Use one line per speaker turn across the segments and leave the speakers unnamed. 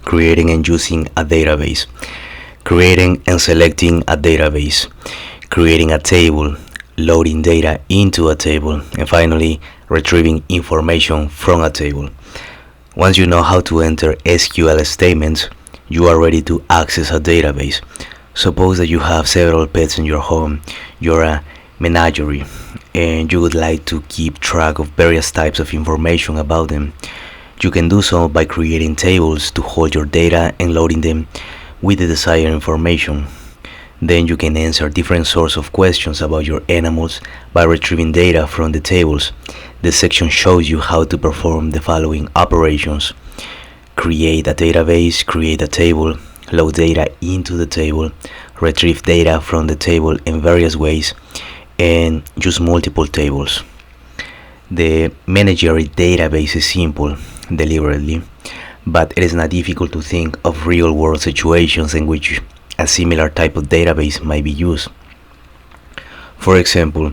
creating and using a database, creating and selecting a database, creating a table, loading data into a table, and finally retrieving information from a table. Once you know how to enter SQL statements, you are ready to access a database. Suppose that you have several pets in your home, you're a menagerie, and you would like to keep track of various types of information about them. You can do so by creating tables to hold your data and loading them with the desired information. Then you can answer different sorts of questions about your animals by retrieving data from the tables. This section shows you how to perform the following operations: create a database, create a table, load data into the table, retrieve data from the table in various ways, and use multiple tables. The managerial database is simple, deliberately, but it is not difficult to think of real-world situations in which a similar type of database might be used. For example,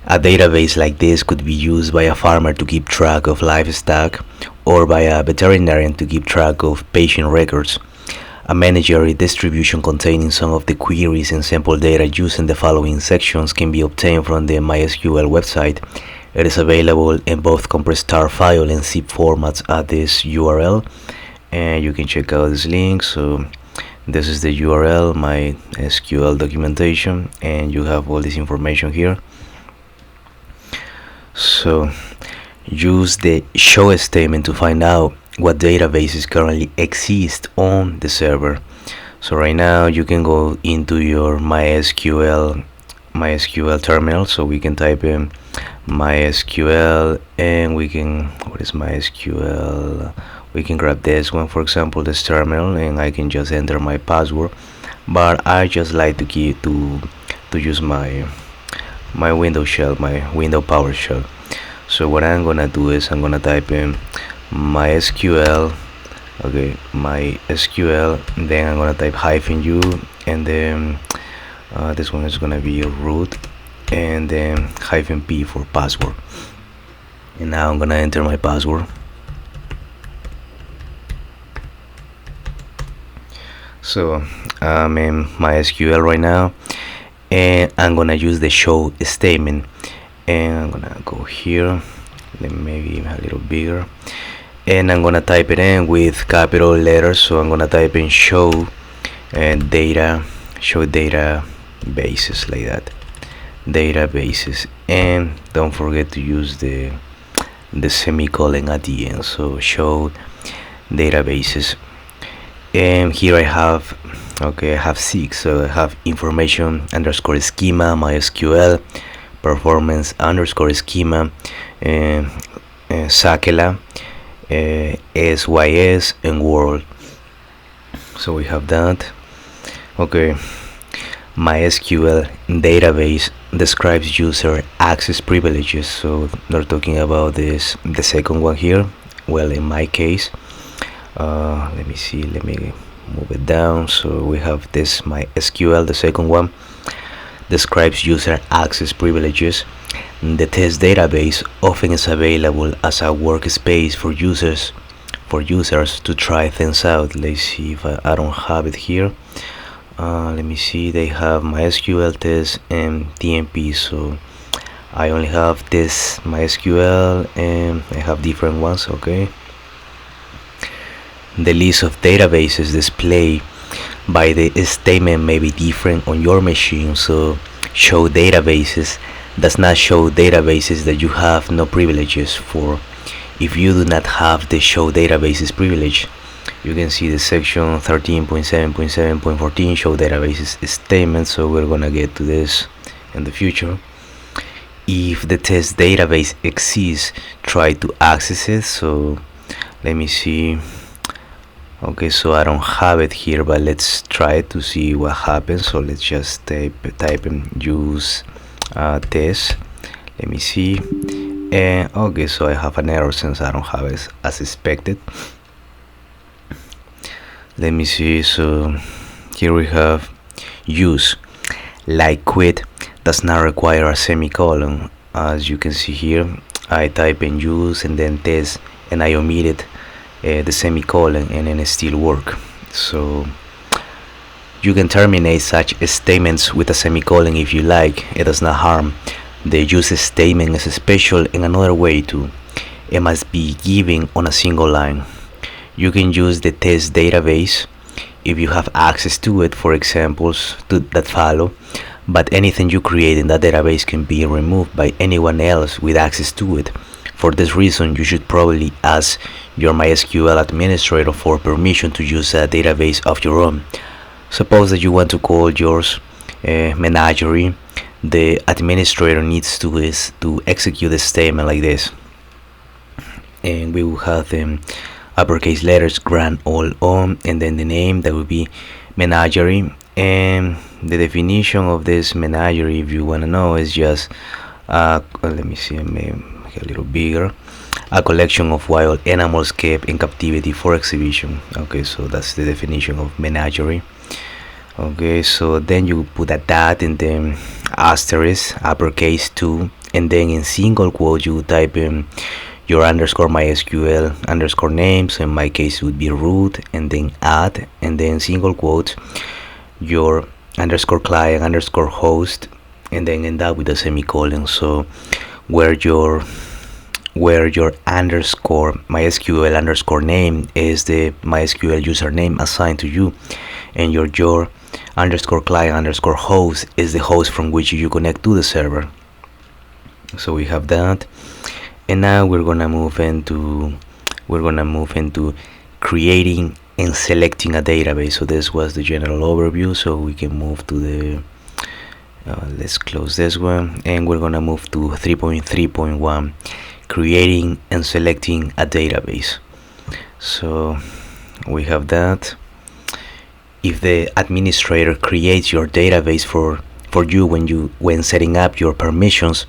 a database like this could be used by a farmer to keep track of livestock, or by a veterinarian to keep track of patient records. A managerial distribution containing some of the queries and sample data used in the following sections can be obtained from the MySQL website. It is available in both compressed tar file and zip formats at this URL, and you can check out this link. So this is the URL, MySQL documentation, and you have all this information here. So use the show statement to find out what databases currently exist on the server. So right now you can go into your MySQL terminal, so we can type in MySQL, and we can, what is MySQL, we can grab this one, for example, this terminal, and I can just enter my password, but I just like to use my Windows shell, my Windows PowerShell. So what I'm gonna do is I'm gonna type in MySQL, okay, MySQL, then I'm gonna type -u, and then this one is gonna be a root, and then -p for password. And now I'm gonna enter my password. So I'm in MySQL right now, and I'm gonna use the show statement, and I'm gonna go here, maybe a little bigger, and I'm gonna type it in with capital letters. So I'm gonna type in show data bases, like that, databases, and don't forget to use the semicolon at the end. So show databases, and here I have, okay, I have 6. So I have information underscore schema, MySQL, performance underscore schema, Sakela, SYS, and world. So we have that. Okay, MySQL database describes user access privileges. So they're talking about this, the second one here. Well, in my case, let me see, let me move it down. So we have this MySQL, the second one, describes user access privileges. The test database often is available as a workspace for users to try things out. Let's see if I don't have it here. Let me see, they have MySQL test and TMP. So I only have this MySQL, and I have different ones. Okay, the list of databases displayed by the statement may be different on your machine. So show databases does not show databases that you have no privileges for. If you do not have the show databases privilege, you can see the section 13.7.7.14 show databases statement. So we're gonna get to this in the future. If the test database exists, try to access it. So let me see. Okay, so I don't have it here, but let's try to see what happens. So let's just type in use test. Let me see. And okay, so I have an error since I don't have it as expected. Let me see. So here we have use, like quit, does not require a semicolon. As you can see here, I type in use and then test, and I omitted the semicolon, and then it still work. So you can terminate such statements with a semicolon if you like. It does not harm. The use statement is special in another way too. It must be given on a single line. You can use the test database if you have access to it for examples that follow, but anything you create in that database can be removed by anyone else with access to it. For this reason, you should probably ask your MySQL administrator for permission to use a database of your own. Suppose that you want to call yours menagerie. The administrator needs to execute a statement like this, and we will have them uppercase letters grant all on, and then the name that will be menagerie. And the definition of this menagerie, if you want to know, is just let me see, make it a little bigger, a collection of wild animals kept in captivity for exhibition. Okay, so that's the definition of menagerie. Okay, so then you put a dot and then asterisk uppercase 2, and then in single quote you type in your underscore MySQL underscore name. So in my case it would be root, and then add, and then single quote your underscore client underscore host, and then end up with a semicolon. So where your underscore MySQL underscore name is the MySQL username assigned to you, and your underscore client underscore host is the host from which you connect to the server. So we have that, and now we're gonna move into creating and selecting a database. So this was the general overview, so we can move to the let's close this one, and we're gonna move to 3.3.1, creating and selecting a database. So we have that. If the administrator creates your database for you when setting up your permissions,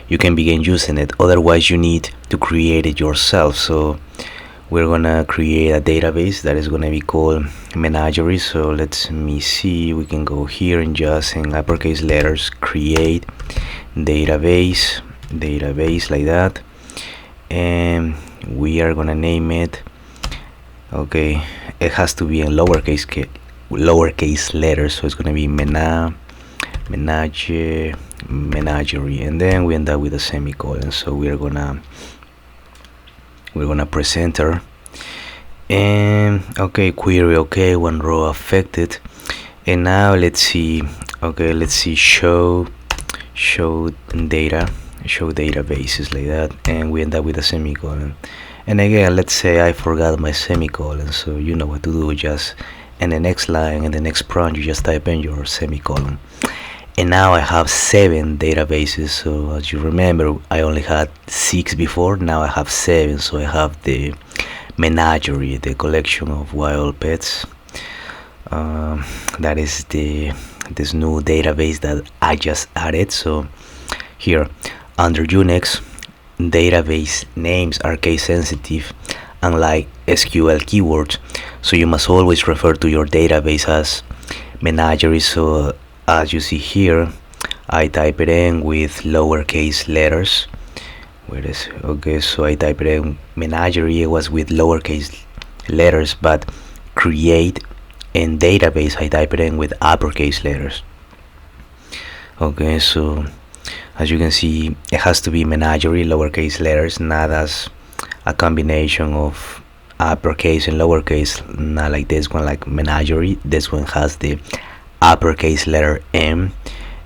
you can begin using it. Otherwise you need to create it yourself. So we're gonna create a database that is gonna be called menagerie. So let me see, we can go here and just in uppercase letters create database like that, and we are gonna name it, okay, it has to be in lowercase letters, so it's gonna be menagerie, and then we end up with a semicolon. So we're gonna press enter, and okay, query okay, one row affected, and now let's see, okay, let's see show databases like that, and we end up with a semicolon. And again, let's say I forgot my semicolon, so you know what to do. Just in the next line, in the next prompt, you just type in your semicolon. And now I have 7 databases. So as you remember, I only had 6 before. Now I have 7. So I have the menagerie, the collection of wild pets. That is this new database that I just added. So here under Unix, database names are case sensitive, unlike SQL keywords, so you must always refer to your database as menagerie. So as you see here, I type it in with lowercase letters. Okay, so I type it in menagerie, it was with lowercase letters, but create in database I type it in with uppercase letters. Okay, so as you can see, it has to be menagerie, lowercase letters, not as a combination of uppercase and lowercase, not like this one, like menagerie. This one has the uppercase letter M,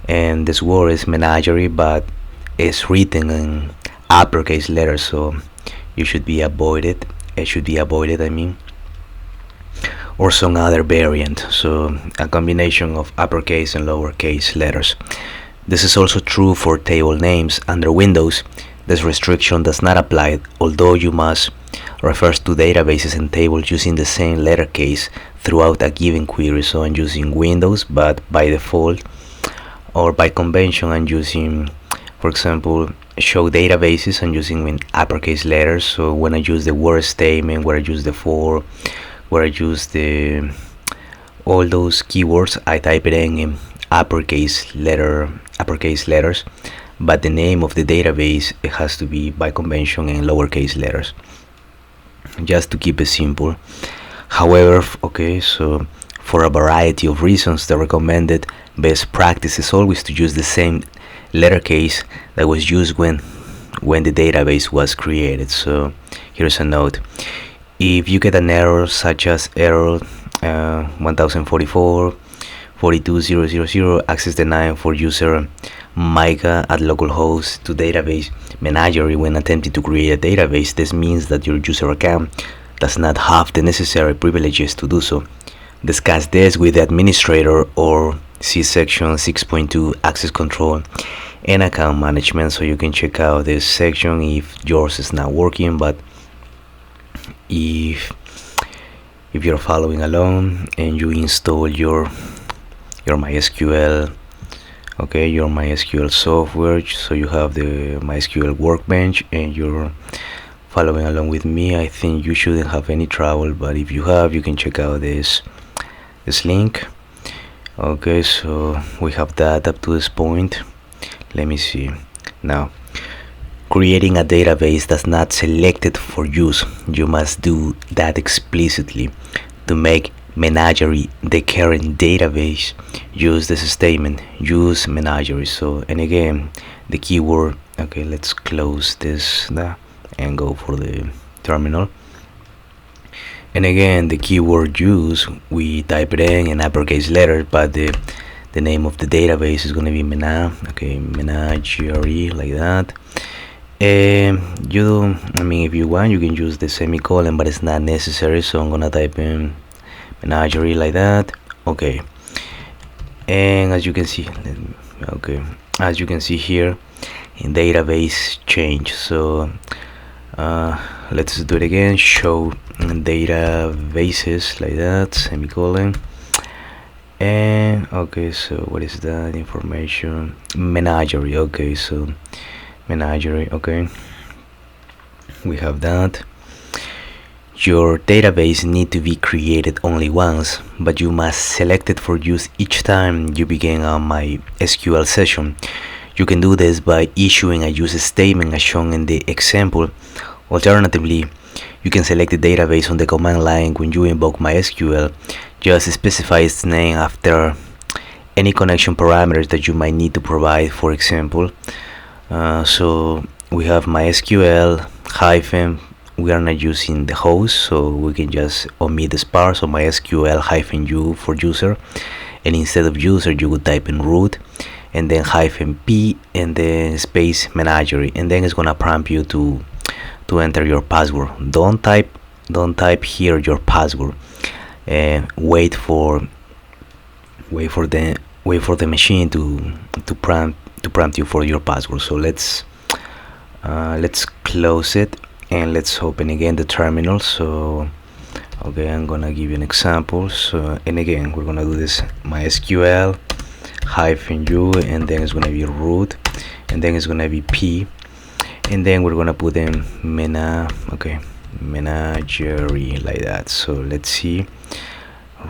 and this word is menagerie, but it's written in uppercase letters, so you should be avoided. It should be avoided, I mean, or some other variant. So a combination of uppercase and lowercase letters. This is also true for table names. Under Windows, this restriction does not apply, although you must refer to databases and tables using the same letter case throughout a given query. So I'm using Windows, but by default or by convention I'm using, for example, show databases, I'm using in uppercase letters. So when I use the word statement, where I use the for, where I use the all those keywords, I type it in uppercase letters, but the name of the database, it has to be by convention in lowercase letters. just to keep it simple. However, okay, so for a variety of reasons, the recommended best practice is always to use the same letter case that was used when the database was created. So here's a note: if you get an error such as error 1044 42000 access denied for user Micah at localhost to database manager when attempting to create a database, this means that your user account does not have the necessary privileges to do so. Discuss this with the administrator or see section 6.2 access control and account management, so you can check out this section if yours is not working. But if you're following along and you install your MySQL, okay, your MySQL software, so you have the MySQL workbench and you're following along with me, I think you shouldn't have any trouble. But if you have, you can check out this link. Okay, so we have that up to this point. Let me see. Now, creating a database that's not selected for use, you must do that explicitly. To make Menagerie the current database, use this statement: use Menagerie. So, and again, the keyword, okay, let's close this and go for the terminal. And again, the keyword use, we type it in uppercase letters, but the name of the database is going to be Menagerie, like that. I mean, if you want, you can use the semicolon, but it's not necessary, so I'm gonna type in Menagerie like that. Okay, and as you can see, as you can see here in database change. So let's do it again. Show databases like that, semicolon. And okay, so what is that information? Menagerie. Okay, so Menagerie. Okay, we have that. Your database need to be created only once, but you must select it for use each time you begin a MySQL session. You can do this by issuing a use statement as shown in the example. Alternatively, you can select the database on the command line when you invoke MySQL. Just specify its name after any connection parameters that you might need to provide. For example, so we have MySQL hyphen, we are not using the host, so we can just omit this part. So MySQL hyphen u for user, and instead of user you would type in root and then hyphen p and then space Menagerie, and then it's gonna prompt you to enter your password. Don't type here your password. Wait for the machine to prompt you for your password. So let's close it and let's open again the terminal. So okay, I'm gonna give you an example. So, and again, we're gonna do this MySQL hyphen u, and then it's gonna be root, and then it's gonna be p, and then we're gonna put in Menagerie like that. So let's see,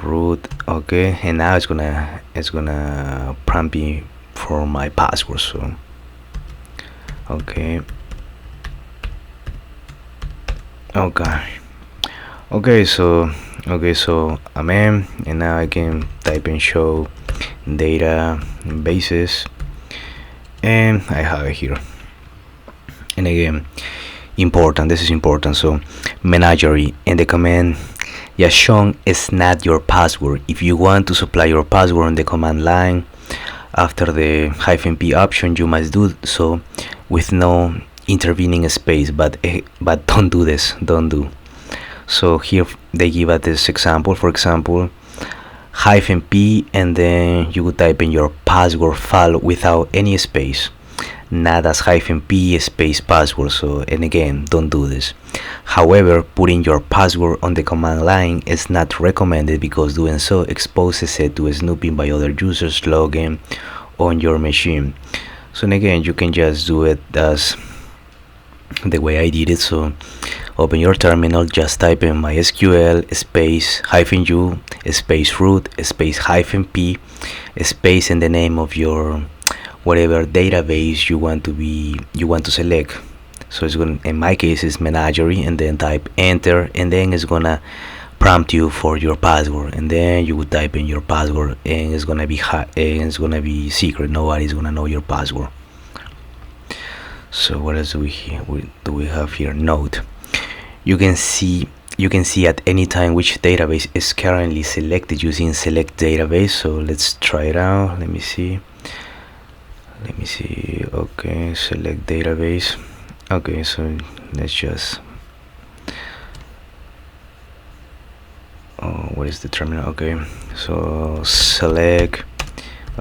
root. Okay, and now it's gonna prompt me for my password. So okay, so I'm in, and now I can type in show databases, and I have it here. And again, this is important. So Menagerie, and the command just shown is not your password. If you want to supply your password on the command line after the -p option, you must do so with no intervening space, but don't do this. So here they give us this example. For example, -p, and then you would type in your password file without any space, not as -p space password. So, and again, don't do this. However, putting your password on the command line is not recommended because doing so exposes it to snooping by other users logging on your machine. So, and again, you can just do it as the way I did it. So open your terminal, just type in MySQL space -u space root space -p space and the name of your whatever database you want to select. So it's going, in my case, it's menagerie, and then type enter, and then it's gonna prompt you for your password, and then you would type in your password, and it's gonna be and it's gonna be secret. Nobody's gonna know your password. So what else do we have here? Note. You can see at any time which database is currently selected using select database. So let's try it out. Let me see. Okay, select database. Okay, so let's just what is the terminal? Okay, so select,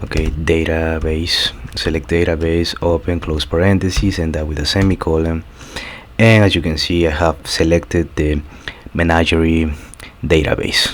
okay, database, select database, open, close parentheses, and that with a semicolon. And as you can see, I have selected the menagerie database.